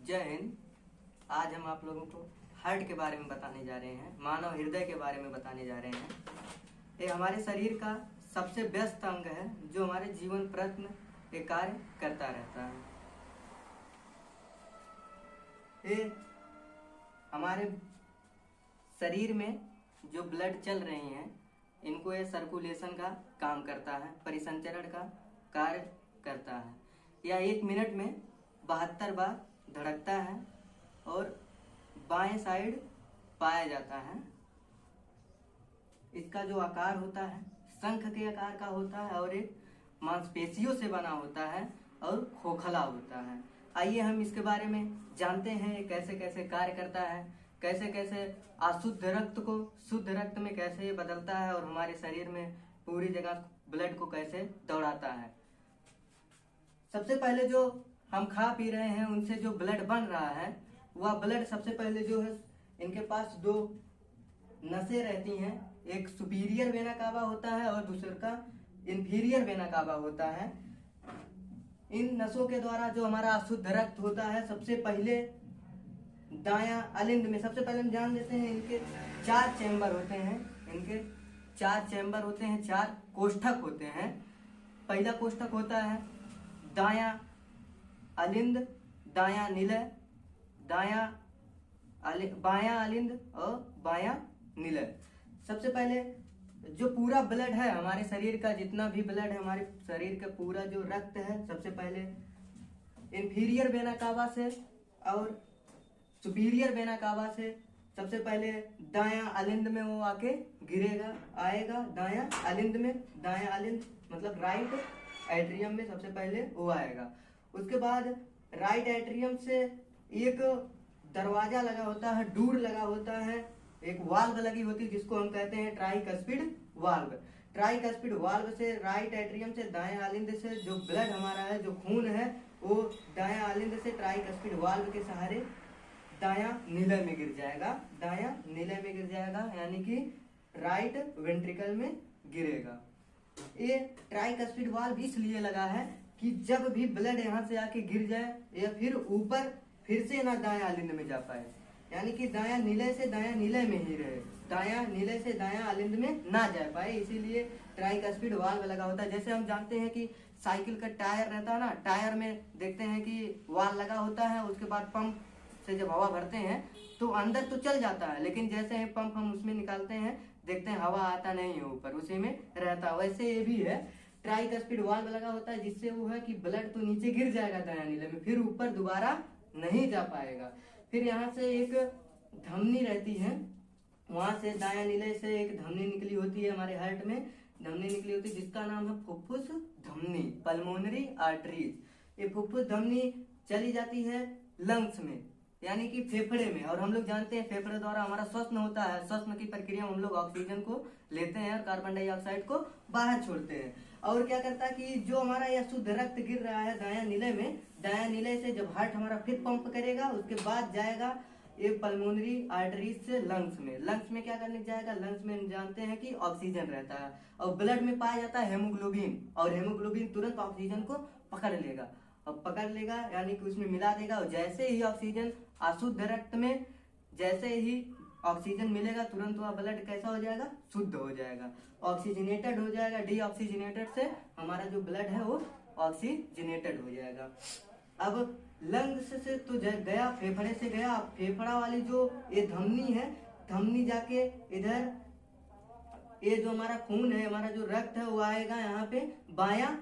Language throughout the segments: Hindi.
जय हिंद। आज हम आप लोगों को हार्ट के बारे में बताने जा रहे हैं, मानव हृदय के बारे में बताने जा रहे हैं। ये हमारे शरीर का सबसे व्यस्त अंग है जो हमारे जीवन प्रश्न के कार्य करता रहता है। ये हमारे शरीर में जो ब्लड चल रही हैं इनको ये सर्कुलेशन का काम करता है, परिसंचरण का कार्य करता है। यह 1 मिनट में 72 बार धड़कता है और बाएं साइड पाया जाता है। इसका जो आकार होता है शंख के आकार का होता है और एक मांसपेशियों से बना होता है और खोखला होता है। आइए हम इसके बारे में जानते हैं कैसे कैसे कार्य करता है, कैसे कैसे अशुद्ध रक्त को शुद्ध रक्त में कैसे ये बदलता है और हमारे शरीर में पूरी जगह ब्लड को कैसे दौड़ाता है। सबसे पहले जो हम खा पी रहे हैं उनसे जो ब्लड बन रहा है वह ब्लड सबसे पहले जो है इनके पास 2 नसें रहती हैं, एक सुपीरियर वेना कावा होता है और दूसरे का इंफीरियर वेना कावा होता है। इन नसों के द्वारा जो हमारा अशुद्ध रक्त होता है सबसे पहले दायां अलिंद में, सबसे पहले हम जान लेते हैं इनके 4 चैम्बर होते हैं। इनके 4 चैम्बर होते हैं, 4 कोष्ठक होते हैं। पहला कोष्ठक होता है दायां अलिंद, दायां निलय, बायां अलिंद और बायां निलय। सबसे पहले जो पूरा ब्लड है हमारे शरीर का, जितना भी ब्लड है हमारे शरीर का पूरा जो रक्त है, सबसे पहले इंफीरियर वेना कावा से और सुपीरियर वेना कावा से सबसे पहले दायां अलिंद में वो आके गिरेगा, आएगा दायां अलिंद में। दायां अलिंद मतलब राइट एट्रियम में सबसे पहले वो आएगा। उसके बाद राइट एट्रियम से एक दरवाजा लगा होता है, डूर लगा होता है, एक वाल्व लगी होती है जिसको हम कहते हैं ट्राइकस्पिड वाल्व। ट्राइकस्पिड वाल्व से राइट एट्रियम से दायां अलिंद से जो ब्लड हमारा है, जो खून है, वो दायां अलिंद से ट्राइकस्पिड वाल्व के सहारे दायां निलय में गिर जाएगा। दायां निलय में गिर जाएगा यानी कि राइट वेंट्रिकल में गिरेगा। ये ट्राइकस्पिड वाल्व इसलिए लगा है कि जब भी ब्लड यहाँ से आके गिर जाए या फिर ऊपर फिर से ना दायां अलिंद में जा पाए, यानी कि दायां निलय से दायां निलय में ही रहे, दायां निलय से दायां अलिंद में ना जा पाए, इसीलिए ट्राइकस्पिड वाल्व लगा होता है। जैसे हम जानते हैं कि साइकिल का टायर रहता है ना, टायर में देखते हैं कि वाल्व लगा होता है, उसके बाद पंप से जब हवा भरते हैं तो अंदर तो चल जाता है, लेकिन जैसे ही पंप हम उसमें निकालते हैं देखते हैं हवा आता नहीं है, ऊपर उसी में रहता। वैसे ये भी है, ट्राइकस्पिड वाल्व लगा होता है जिससे वो है कि ब्लड तो नीचे गिर जाएगा दायां निलय में, फिर ऊपर दोबारा नहीं जा पाएगा। फिर यहाँ से एक धमनी रहती है, वहां से दायां निलय से एक धमनी निकली होती है, हमारे हार्ट में धमनी निकली होती है जिसका नाम है फुफ्फुस धमनी, पल्मोनरी आर्टरीज। ये फुफ्फुस धमनी चली जाती है लंग्स में यानी कि फेफड़े में, और हम लोग जानते हैं फेफड़े द्वारा हमारा श्वसन होता है। श्वसन की प्रक्रिया में हम लोग ऑक्सीजन को लेते हैं और कार्बन डाइऑक्साइड को बाहर छोड़ते हैं। और क्या करता है कि जो हमारा यह शुद्ध रक्त गिर रहा है दायां निलय में, दायां निलय से जब हार्ट हमारा फिर पंप करेगा उसके बाद जाएगा ये पल्मोनरी आर्टरीज से लंग्स में। लंग्स में क्या करने जाएगा, लंग्स में हम जानते हैं कि ऑक्सीजन रहता है और ब्लड में पाया जाता है हेमोग्लोबिन, और हेमोग्लोबिन तुरंत ऑक्सीजन को पकड़ लेगा और पकड़ लेगा यानी कि उसमें मिला देगा, और जैसे ही ऑक्सीजन अशुद्ध रक्त में जैसे ही ऑक्सीजन मिलेगा तुरंत वह ब्लड कैसा हो जाएगा, शुद्ध हो जाएगा, ऑक्सीजनेटेड हो जाएगा। डीऑक्सीजनेटेड से हमारा जो ब्लड है वो ऑक्सीजनेटेड हो जाएगा। अब लंग्स से तो गया, फेफड़े से गया, फेफड़ा वाली जो ये धमनी है, धमनी जाके इधर ये जो हमारा खून है, हमारा जो रक्त है वो आएगा यहाँ पे बायां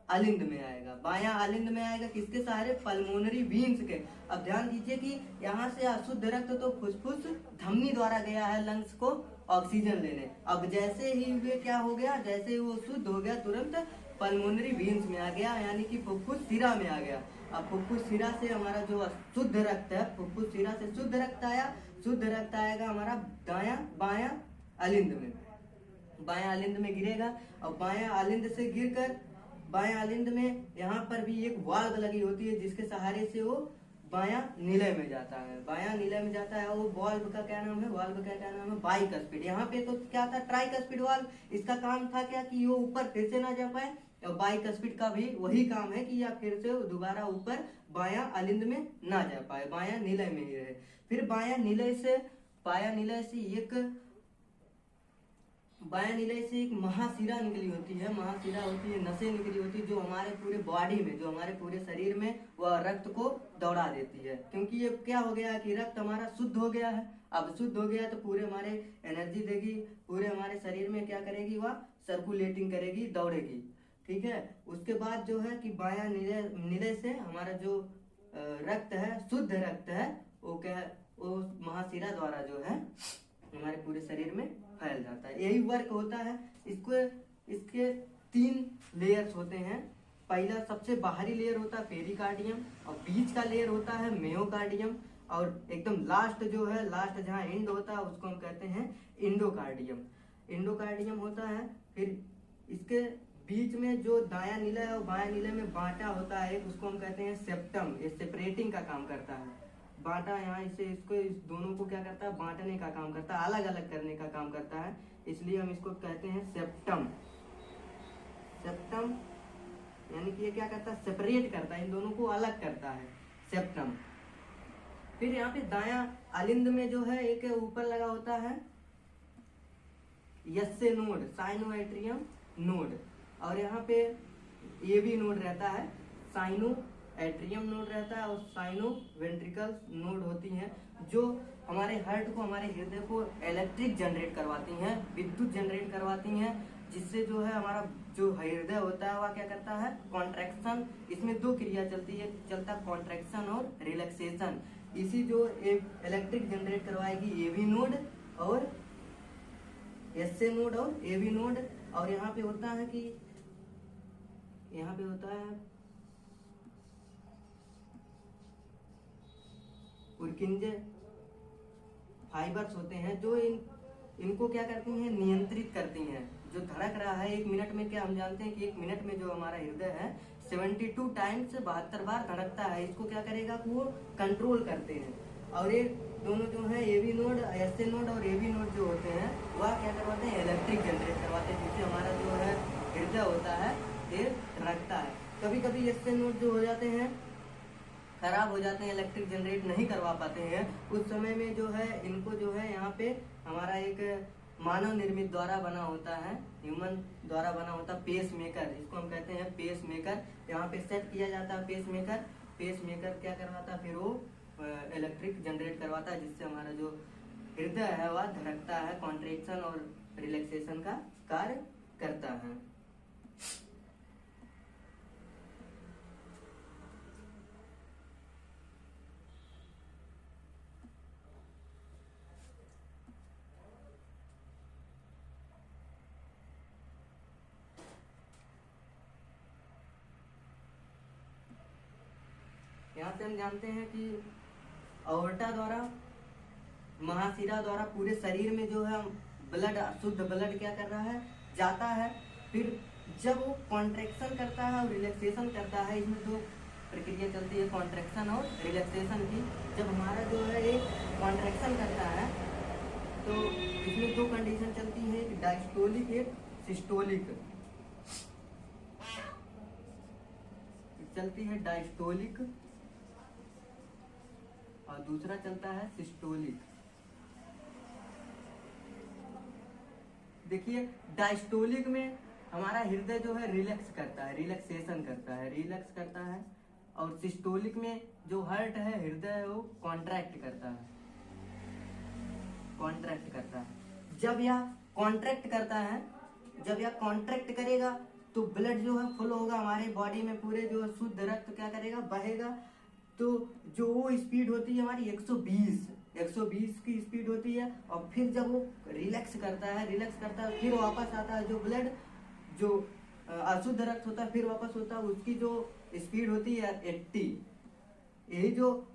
अलिंद में आएगा। बायां अलिंद में आएगा किसके सहारे, पल्मोनरी वीन्स के। अब ध्यान दीजिए कि यहाँ से अशुद्ध रक्त तो फुसफुस धमनी द्वारा गया है लंग्स को ऑक्सीजन लेने। अब जैसे ही वे क्या हो गया, जैसे ही वो शुद्ध हो गया तुरंत पल्मोनरी वीन्स में आ गया यानी कि फुफ्फुस सिरा में आ गया। अब फुफ्फुस सिरा से हमारा जो शुद्ध रक्त है, फुफ्फुस सिरा से शुद्ध रक्त आया, शुद्ध रक्त आएगा हमारा बायां अलिंद में, बायां अलिंद में गिरेगा। और बायां अलिंद से गिरकर बायां अलिंद में यहाँ पर भी एक वाल्व लगी होती है जिसके सहारे से वो बायां निलय में जाता है, बायां निलय में जाता है। वो वाल्व का क्या नाम है, वाल्व का क्या नाम है, बाइकस्पिड। यहाँ पे तो क्या था, ट्राइकस्पिड वाल्व। इसका काम था क्या कि वो ऊपर फिर से ना जा पाए, और बाइकस्पिड का भी वही काम है कि यह फिर से दोबारा ऊपर बायां अलिंद में ना जा पाए, बायां निलय में ही रहे। फिर बायां निलय से एक महाशिरा निकली होती है, महाशिरा होती है, नसें निकली होती है, जो हमारे पूरे बॉडी में, जो हमारे पूरे शरीर में वह रक्त को दौड़ा देती है। क्योंकि ये क्या हो गया कि रक्त हमारा शुद्ध हो गया है। अब शुद्ध हो गया तो पूरे हमारे एनर्जी देगी, पूरे हमारे शरीर में क्या करेगी, वह सर्कुलेटिंग करेगी, दौड़ेगी। ठीक है। उसके बाद जो है कि बायां निलय से हमारा जो रक्त है, शुद्ध रक्त है, वो महाशिरा द्वारा जो है हमारे पूरे शरीर में फैल जाता है। यही वर्क होता है। इसके 3 लेयर्स होते हैं। पहला सबसे बाहरी लेयर होता है पेरिकार्डियम, और बीच का लेयर होता है मेयोकार्डियम, और एकदम लास्ट जो है, लास्ट जहाँ एंड होता है उसको हम कहते हैं इंडोकार्डियम होता है। फिर इसके बीच में जो दायां निलय और बायां निलय में बांटा होता है, उसको हम कहते हैं सेप्टम। ये सेपरेटिंग का काम करता है। बांटा यहाँ इस दोनों को क्या करता है, बांटने का काम करता है, अलग अलग करने का काम करता है, इसलिए हम इसको कहते हैं सेप्टम। यानी कि ये क्या करता है, सेपरेट करता है, इन दोनों को अलग करता है, सेप्टम। फिर यहाँ पे दायां अलिंद में जो है एक ऊपर लगा होता है यस्से नोड, साइनोएट्रियम नोड, और यहाँ पे ये भी नोड रहता है, साइनो एट्रियम नोड रहता है, और साइनो वेंट्रिकल नोड होती हैं, जो हमारे हार्ट को, हमारे हृदय को इलेक्ट्रिक जनरेट करवाती हैं, विद्युत जनरेट करवाती हैं, जिससे जो है हमारा जो हृदय होता है वह क्या करता है, कॉन्ट्रैक्शन। इसमें 2 क्रिया चलता है कॉन्ट्रैक्शन और रिलैक्सेशन। इसी जो इलेक्ट्रिक जनरेट करवाएगी एवी नोड और एसए नोड और एवी नोड। और यहाँ पे होता है कि पुरकिंजे फाइबर्स होते हैं, जो इनको क्या करती हैं, नियंत्रित करती हैं। जो धड़क रहा है 1 मिनट में, क्या हम जानते हैं कि 1 मिनट में जो हमारा हृदय है 72 टाइम्स 72 बार धड़कता है। इसको क्या करेगा, वो कंट्रोल करते हैं। और ये दोनों जो है एवी नोड, एसए नोड और एवी नोड जो होते हैं, वह क्या करवाते हैं, इलेक्ट्रिक जनरेट करवाते हैं, जिससे हमारा जो है हृदय होता है ये धड़कता है। कभी कभी एसए नोड जो हो जाते हैं, खराब हो जाते हैं, इलेक्ट्रिक जनरेट नहीं करवा पाते हैं, उस समय में जो है इनको जो है यहाँ पे हमारा एक मानव निर्मित द्वारा बना होता है, ह्यूमन द्वारा बना होता है पेस मेकर, इसको हम कहते हैं पेस मेकर। यहाँ पे सेट किया जाता है पेस मेकर क्या करवाता है, फिर वो इलेक्ट्रिक जनरेट करवाता है, जिससे हमारा जो हृदय है वह धड़कता है, कॉन्ट्रैक्शन और रिलैक्सेशन का कार्य करता है। यहाँ से हम जानते हैं कि अओर्टा द्वारा, महाशिरा द्वारा पूरे शरीर में जो है ब्लड, शुद्ध ब्लड क्या कर रहा है, जाता है। फिर जब वो कॉन्ट्रैक्शन करता है और रिलैक्सेशन करता है, इसमें 2 प्रक्रिया चलती है, कॉन्ट्रैक्शन और रिलैक्सेशन की। जब हमारा जो है एक कॉन्ट्रैक्शन करता है तो इसमें 2 कंडीशन चलती है, एक डायस्टोलिक, एक सिस्टोलिक। चलती है डायस्टोलिक और दूसरा चलता है सिस्टोलिक। देखिए डायस्टोलिक में हमारा हृदय जो है रिलैक्स करता है, रिलैक्सेशन करता है, और सिस्टोलिक में जो हार्ट है, हृदय है, वो कॉन्ट्रैक्ट करता है। जब यह कॉन्ट्रैक्ट करेगा तो ब्लड जो है फ्लो होगा हमारे बॉडी में, पूरे जो शुद्ध रक्त क्या करेगा, बहेगा। तो जो वो स्पीड होती है हमारी 120 की स्पीड होती है। और फिर जब वो रिलैक्स करता है, फिर वापस आता है जो ब्लड, जो अशुद्ध रक्त होता है, फिर वापस होता है, उसकी जो स्पीड होती है 80। यही जो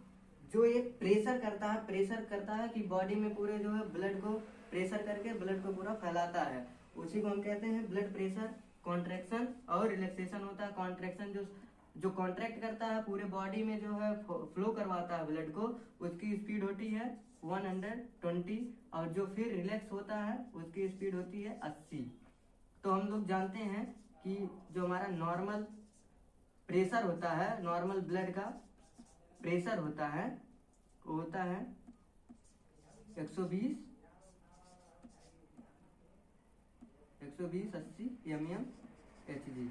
ये प्रेशर करता है कि बॉडी में पूरे जो है ब्लड को प्रेशर करके ब्लड को पूरा फैलाता है, उसी को हम कहते हैं ब्लड प्रेशर। कॉन्ट्रैक्शन और रिलैक्सेशन होता है। कॉन्ट्रैक्शन जो कॉन्ट्रैक्ट करता है पूरे बॉडी में जो है फ्लो करवाता है ब्लड को, उसकी स्पीड होती है 120, और जो फिर रिलैक्स होता है उसकी स्पीड होती है 80। तो हम लोग जानते हैं कि जो हमारा नॉर्मल प्रेशर होता है, नॉर्मल ब्लड का प्रेशर होता है वो होता है 120 80 mm Hg।